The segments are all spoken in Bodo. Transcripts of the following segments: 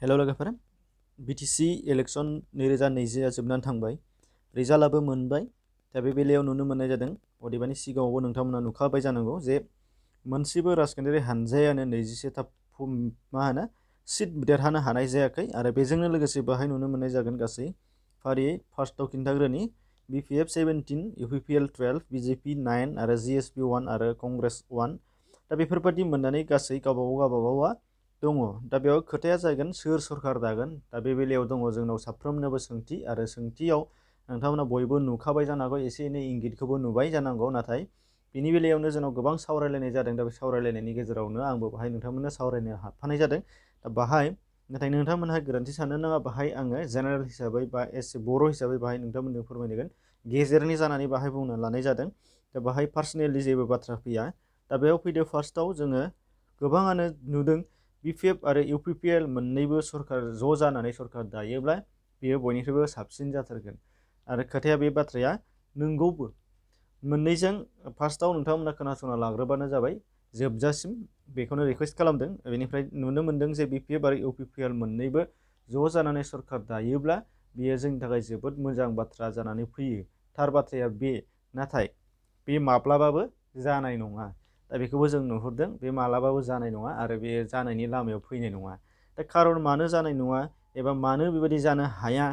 हेल' लोगोफोर बिटिसि इलेक्सन 2020 जोबनानै थांबाय रिजाल्टआबो मोनबाय दा बे बेलायाव नुनो मोननाय जादों अदेबानि सिगाङावबो नोंथांमोना नुखाबाय जानांगौ जे मोनसेबो राजखान्थियारि हानजायानो 21था सिट देरहानो हानाय जायाखै आरो बेजोंनो लोगोसे बाहाय नुनो मोननाय जागोन गासै फारियै फार्स्टआव खिन्थाग्रोनि बिपिएफ 17 इउपिपिएल 12 बिजेपि 9 आरो जिएसपि 1 आरो कंग्रेस 1 दा बेफोरबायदि मोननानै गासै गावबागावा दङ। दा बेयाव खोथाया जागोन सोर सरकार दागोन। दा बे बेलायाव दङ जोंनाव साफ्रोमनोबो सोंथि आरो सोंथियाव नोंथांमोना बयबो नुखाबाय जानांगौ एसे एनै इंगितखौबो नुबाय जानांगौ नाथाय बिनि बेलायावनो जोंनाव गोबां सावरायलायनाय जादों। दा बे सावरायलायनायनि गेजेरावनो आंबो बाहाय नोंथांमोननो सावरायनो हाबफानाय जादों। दा बाहाय नाथाय नोंथांमोनहा गोरोन्थि साननो नाङा बाहाय आङो जेनेरेल हिसाबै बा एसे बर' हिसाबै बाहाय नोंथांमोननो फोरमायगोन गेजेरनि जानानै बाहाय बुंनो लानाय जादों। दा बाहाय पार्सनेलि जेबो बाथ्रा फैया। दा बेयाव फैदो फार्स्टआव जोङो गोबाङानो नुदों बिपिएफ आरो इउपिपिएल मोननैबो सरकार ज' जानानै सरकार दायोब्ला बेयो बयनिख्रुइबो साबसिन जाथारगोन आरो खोथाया बे बाथ्राया नंगौबो। मोननैजों फार्स्टआव नोंथांमोना खोनासंना लाग्रोबानो जाबाय जोबजासिम बेखौनो रिकुवेस्ट खालामदों। बेनिफ्राय नुनो मोनदों जे बिपिएफ आरो इउपिपिएल मोननैबो ज' जानानै सरकार दायोब्ला बेयो जोंनि थाखाय जोबोद मोजां बाथ्रा जानानै फैयो। थार बाथ्राया बे नाथाय बे माब्लाबाबो जानाय नङा। दा बेखौबो जों नुहुरदों बे मालाबाबो जानाय नङा आरो बे जानायनि लामायाव फैनाय नङा। दा खारन मानो जानाय नङा एबा मानो बेबायदि जानो हाया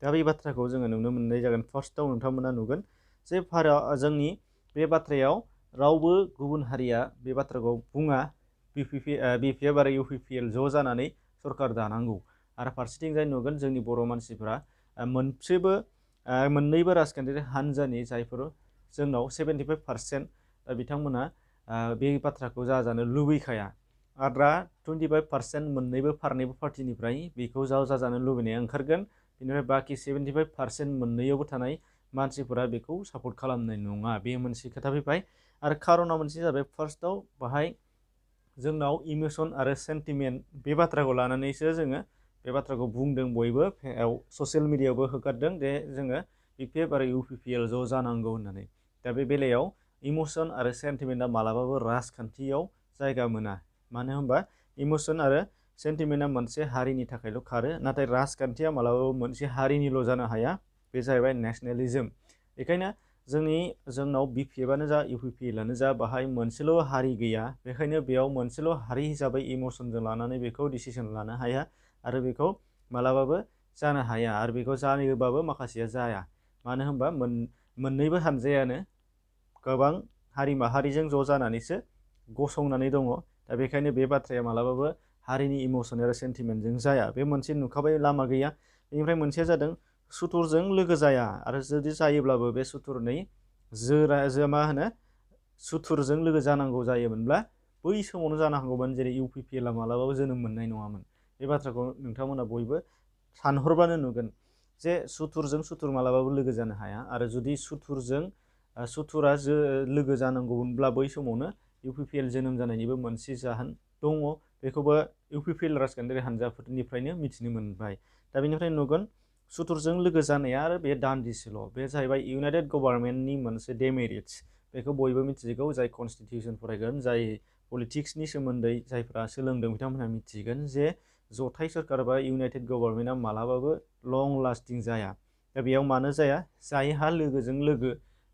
दा बे बाथ्राखौ जोङो नुनो मोननाय जागोन। फार्स्टआव नोंथांमोना नुगोन जे जोंनि बे बाथ्रायाव रावबो गुबुन हारिया बे बाथ्राखौ बुङा बिपिएफ आरो इउपिपिएल ज' जानानै सरकार दानांगौ आरो फारसेथिंजाय नुगोन जोंनि बर' मानसिफ्रा मोननैबो राजखान्थियारि हान्जानि जायफोर जोंनाव 75% बिथांमोना बे बाथ्राखौ जाजानो लुबैखाया। आद्रा 25% मोननैबो फारनैबो पार्टिनिफ्राय बेखौ जाजानो लुबैनाया ओंखारगोन। बेनिफ्राय बाखि 75% मोननैयावबो थानाय मानसिफोरा बेखौ सापर्ट खालामनाय नङा। बे मोनसे खोथा फैबाय आरो खारना मोनसे जाबाय फार्स्टआव बाहाय जोंनाव इमोसन आरो सेन्टिमेन्ट बे बाथ्राखौ लानानैसो जोङो बे बाथ्राखौ बुंदों बयबो ससियेल मिडियायावबो होगारदों जे जोङो बिपिएफ आरो इउपिपिएल ज' जानांगौ होननानै। दा बे बेलायाव इमोसन आरो सेन्टिमेन्टआ मालाबाबो राजखान्थियाव जायगा मोना। मानो होनबा इमोसन आरो सेन्टिमेन्टआ मोनसे हारिनि थाखायल' खारो नाथाय राजखान्थिया मालाबाबो मोनसे हारिनिल' जानो हाया। बे जाहैबाय नेसनेलिज्म। बेखायनो जोंनाव बिपिएफआनो जा इउपिपिएलआनो जा बाहाय मोनसेल' हारि गैया। बेखायनो बेयाव मोनसेल' हारि हिसाबै इमोसनजों लानानै बेखौ डिसिसन लानो हाया आरो बेखौ मालाबाबो जानो हाया आरो बेखौ जानोबाबो माखासेया जाया। मानो होनबा मोननैबो हानजायानो गोबां हारि माहारिजों ज' जानानैसो गसंनानै दङ। दा बेखायनो बे बाथ्राया मालाबाबो हारिनि इमोसन आरो सेन्टिमेन्टजों जाया। बे मोनसे नुखाबाय लामा गैया। बेनिफ्राय मोनसेया जादों सुथुरजों लोगो जाया आरो जुदि जायोब्लाबो बे सुथुरजों लोगो जानांगौ जायोमोनब्ला बै समावनो जानो हागौमोन जेरै इउपिपिएलआ मालाबाबो जोनोम मोननाय नङामोन। बे बाथ्राखौ नोंथांमोना बयबो सानहरबानो नुगोन जे सुथुरजों सुथुर मालाबाबो लोगो जानो हाया आरो जुदि सुथुरा लोगो जानांगौमोनब्ला बै समावनो इउपिपिएल जोनोम जानायनिबो मोनसे जाहोन दङ। बेखौबो इउपिपिएल राजखान्थियारि हान्जाफोरनिफ्रायनो मिथिनो मोनबाय। दा बेनिफ्राय नुगोन सुथुरजों लोगो जानाया आरो बे दान्दिसेल'। बे जाहैबाय इउनाइटेड गभर्नमेन्टनि मोनसे डेमेरिट्स। बेखौ बयबो मिथिगौ जाय कनस्टिटिउसन फरायगोन जाय पलिटिक्सनि सोमोन्दै जायफ्रा सोलोंदों बिथांमोनहा मिथिगोन जे जथाय सरकार बा इउनाइटेड गभर्नमेन्टआ मालाबाबो लं लास्टिं जाया। दा बेयाव मानो जाया जायहा लोगोजों लोगो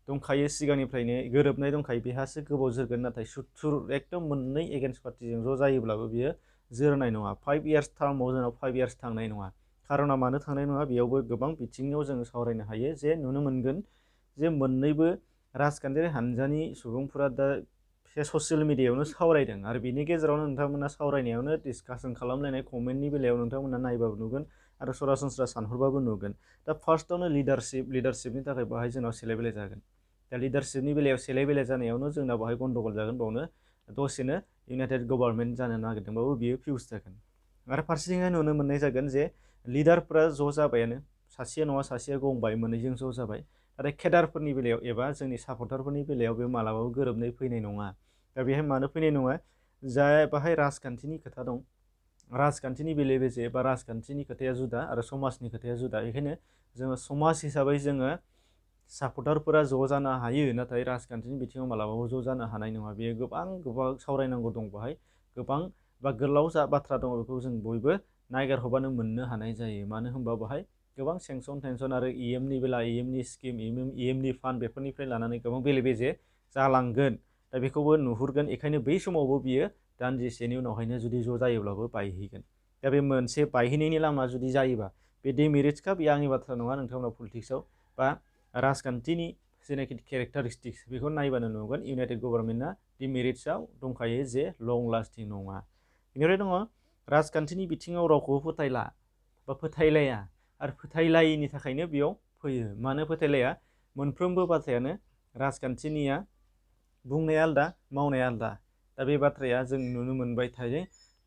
दंखायो सिगांनिफ्रायनो गोरोबनाय दंखायो बेहासो गोबाव जोरगोन। नाथाय सुथुर एकदम मोननै एगेन्स्ट पार्टिजों ज' जायोब्लाबो बियो जोरनाय नङा। 5 इयार्स टार्माव जोंनाव 5 इयार्स थांनाय नङा। खारना मानो थांनाय नङा बेयावबो गोबां बिथिङाव जोङो सावरायनो हायो जे नुनो मोनगोन जे मोननैबो राजखान्थियारि हान्जानि सुबुंफोरा दा ससियेल मिडियायावनो सावरायदों आरो बिनि गेजेरावनो नोंथांमोना सावरायनायावनो डिसकासन खालामलायनाय कमेन्टनि बेलायाव नोंथांमोना नायबाबो नुगोन आरो सरासनस्रा सानहरबाबो नुगोन। दा फार्स्टआवनो लिडारशिपनि थाखाय बाहाय जोंनाव सेले बेले जागोन। दा लिडारशिपनि बेलायाव सेले बेले जानायावनो जोंना बाहाय गन्डगल जागोन। बावनो दसेनो इउनाइटेड गभर्नमेन्ट जानो नागिरदोंबाबो बियो फिउस जागोन। आरो फारसेथिंहाय नुनो मोननाय जागोन जे लिडारफोरा ज' जाबायानो सासेया नङा सासेया गंबाय मोननैजों ज' जाबाय। नाथाय केडारफोरनि बेलायाव एबा जोंनि सापर्टारफोरनि बेलायाव बे मालाबाबो गोरोबनाय फैनाय नङा। दा बेहाय मानो फैनाय नङा जाय बाहाय राजखान्थिनि खोथा दं। राजखान्थिनि बेले बेजे बा राजखान्थिनि खोथाया जुदा आरो समाजनि खोथाया जुदा। बेखायनो जोङो समाज हिसाबै जोङो सापर्टारफोरा ज' जानो हायो नाथाय राजखान्थिनि बिथिङाव मालाबाबो ज' जानो हानाय नङा। बेयो गोबां सावरायनांगौ दं। बाहाय गोबां बा गोलाव बाथ्रा दङ बेखौ जों बयबो नागिरहरबानो मोननो हानाय जायो। मानो होनबा बेहाय गोबां सेंसन टेनसन आरो EMनि बेला EMनि स्किम EMनि फान्ड बेफोरनिफ्राय लानानै गोबां बेले बेजे जालांगोन। दा बेखौबो नुहुरगोन। बेखायनो बै समावबो बियो दानदिसेनि उनावहायनो जुदि ज' जायोब्लाबो बायहैगोन। दा बे मोनसे बायहैनायनि लामा जुदि जायोबा बे डिमेरिट्सखा, बे आंनि बाथ्रा नङा नोंथांमोना पलिटिक्सआव बा राजखान्थिनि जेनाखि केरेक्टारिस्टिक्स बेखौ नायबानो नुगोन इउनाइटेड गभर्नमेन्टआ डिमेरिट्सआव दंखायो जे लं लास्टिं नङा। बेनिफ्राय दङ राजखान्थिनि बिथिङाव रावखौबो फोथायला बा फोथायलाया आरो फोथायलायैनि थाखायनो बेयाव फैयो। मानो फोथायलाया? मोनफ्रोमबो बाथ्रायानो राजखान्थिनिया बुंनाया आलदा मावनाया आलदा। दा बे बाथ्राया जों नुनो मोनबाय थायो।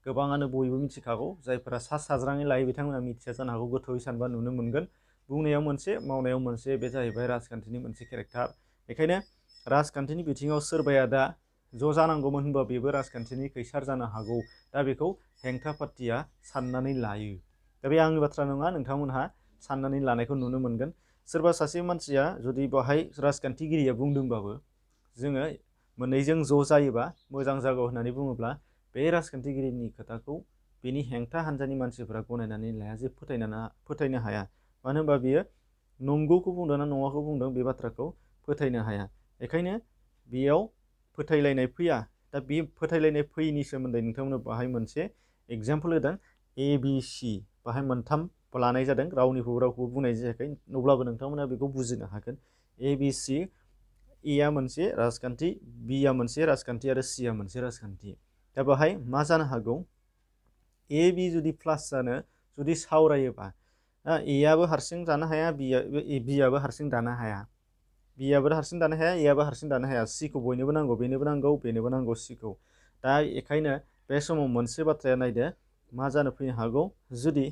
गोबाङानो बयबो मिथिखागौ। जायफोरा सा साज्राङै लायो बिथांमोना मिथिया जानो हागौ, गोथौयै सानबा नुनो मोनगोन। बुंनायाव मोनसे मावनायाव मोनसे, बे जाहैबाय राजखान्थिनि मोनसे केरेक्टार। बेखायनो राजखान्थिनि बिथिङाव सोरबाया दा ज' जानांगौमोन होनबा बेबो राजखान्थिनि खैसार जानो हागौ। दा बेखौ हेंथा पार्टिया साननानै लायो। दा बे आंनि बाथ्रा नङा, नोंथांमोनहा साननानै लानायखौ नुनो मोनगोन। सोरबा सासे मानसिया जुदि बेवहाय राजखान्थिगिरिया बुंदोंबाबो जोङो मोननैजों ज' जायोबा मोजां जागौ होननानै बुङोब्ला बे राजखान्थिगिरिनि खोथाखौ बेनि हेंथा हान्जानि मानसिफोरा गनायनानै लाया, जे फोथायनो हाया। मानो होनबा बियो नंगौखौ बुंदों ना नङाखौ बुंदों बे बाथ्राखौ फोथायनो हाया। बेखायनो बेयाव फोथायलायनाय फैया। दा बे फोथायलायनाय फैयैनि सोमोन्दै नोंथांमोननो बाहाय मोनसे एग्जाम्पल होदों। ABC बाहाय मोनथाम लानाय जादों, रावखौबो बुंनाय जायाखै, अब्लाबो नोंथांमोना बेखौ बुजिनो हागोन। ABC, Eआ मोनसे राजखान्थि, Bआ मोनसे राजखान्थि आरो Cआ मोनसे राजखान्थि। दा बेवहाय मा जानो हागौ? AB जुदि प्लास जानो जुदि सावरायोबा Eआबो हारसिं दानो हाया, Bआबो हारसिं दानो हाया, Bआबो हारसिं दानो हाया, Eआबो हारसिं दानो हाया। Cखौ बयनोबो नांगौ, बेनोबो नांगौ, बेनोबो नांगौ Cखौ। दा बेखायनो बे समाव मोनसे बाथ्राया नायदो मा जानो फैनो हागौ। जुदि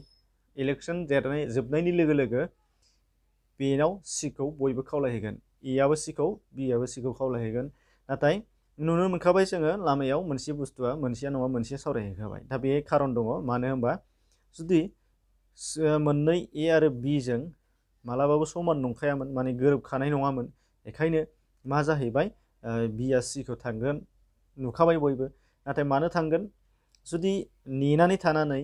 इलेक्सन जोबनायनि लोगो लोगो बेनाव Cखौ बयबो खावलायहैगोन, Eआबो Cखौ, Bआबो Cखौ खावलायहैगोन। नाथाय नुनो मोनखाबाय जोङो लामायाव मोनसे बुस्थुआ मोनसेया नङा मोनसे सावरायहैखाबाय। दा बे खारन दङ। मानो होनबा जुदि मोननै A आरो Bजों मालाबाबो समान नंखायामोन, माने गोरोबखानाय नङामोन। बेखायनो मा जाहैबाय, Bआ Cखौ थांगोन नुखाबाय बयबो। नाथाय मानो थांगोन? जुदि नेनानै थानानै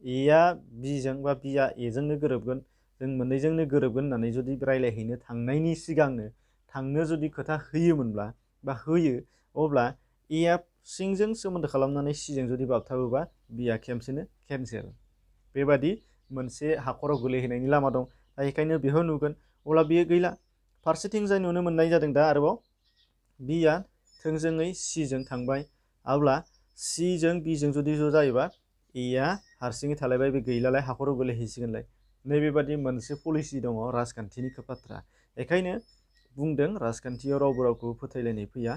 Eआ Bजों बा Bआ Eजोंनो गोरोबगोन, जों मोननैजोंनो गोरोबगोन होननानै जुदि रायज्लायहैनो थांनायनि सिगांनो थांनो जुदि खोथा होयोमोनब्ला बा होयो, अब्ला Eआ सिंजों सोमोन्दो खालामनानै Cजों जुदि बाबथाबोबा Bआ खेमसेनो केन्सेल। बेबादि मोनसे हाखराव गोलैहैनायनि लामा दं। दा बेखायनो बेखौ नुगोन। अब्ला बियो गैला। फारसेथिंजाय नुनो मोननाय जादों दा आरोबाव Bआ थोंजोङै Cजों थांबाय। अब्ला Cजों Bजों जुदि ज' जायोबा Eआ हारसिङै थालायबाय, बे गैलालाय, हाखराव गोलैहैसिगोनलाय। नैबेबादि मोनसे पलिसि दङ राजखान्थिनि बाथ्रा। बेखायनो बुंदों राजखान्थियाव रावबो रावखौबो फोथायलायनाय फैया।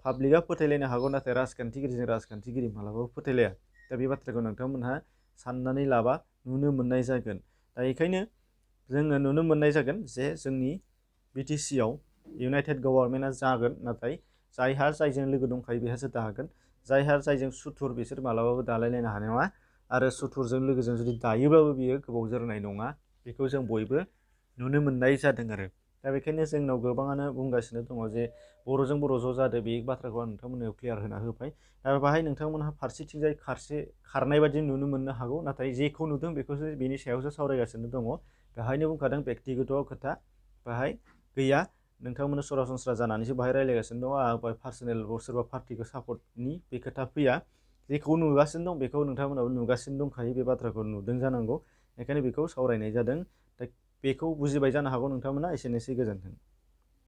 पाब्लिकआ फोथायलायनो हागौ, नाथाय राजखान्थिगिरिजों राजखान्थिगिरि मालाबाबो फोथायलाया। दा बे बाथ्राखौ नोंथांमोनहा साननानै लाबा नुनो मोननाय जागोन। दा बेखायनो जोङो नुनो मोननाय जागोन जे जोंनि BTCआव इउनाइटेड गभर्नमेन्टआ जागोन, नाथाय जायहा जायजों लोगो दंखायो बेहासो दागोन। जायहा जायजों सुथुर बिसोर मालाबाबो दालायलायनो हानाय नङा। आरो सुथुरजों लोगोजों जुदि दायोब्लाबो बियो गोबाव जोरनाय नङा। बेखौ जों बयबो नुनो मोननाय जादों आरो। दा बेखायनो जोंनाव गोबाङानो बुंगासिनो दङ जे बर'जों बर' ज' जादों। बे बाथ्राखौ आं नोंथांमोननो क्लियार होना होबाय। दा बाहाय नोंथांमोनहा फारसेथिंजाय खारनाय बादि नुनो मोननो हागौ, नाथाय जेखौ नुदों बेखौसो बेनि सायावसो सावरायगासिनो दङ। बेहायनो बुंखादों बेक्तिगत खोथा बाहाय गैया। नोंथांमोननो सरासनस्रा जानानैसो बाहाय रायज्लायगासिनो दङ। आं बाहाय पार्सनेल सोरबा पार्टिखौ सापर्टनि बे खोथा फैया। जेखौ नुगासिनो दं बेखौ नोंथांमोनाबो नुगासिनो दंखायो, बे बाथ्राखौ नुदों जानांगौ। बेखायनो बेखौ सावरायनाय जादों। दा बेखौ बुजिबाय जानो हागौ नोंथांमोना। एसेनोसै, गोजोन्थों।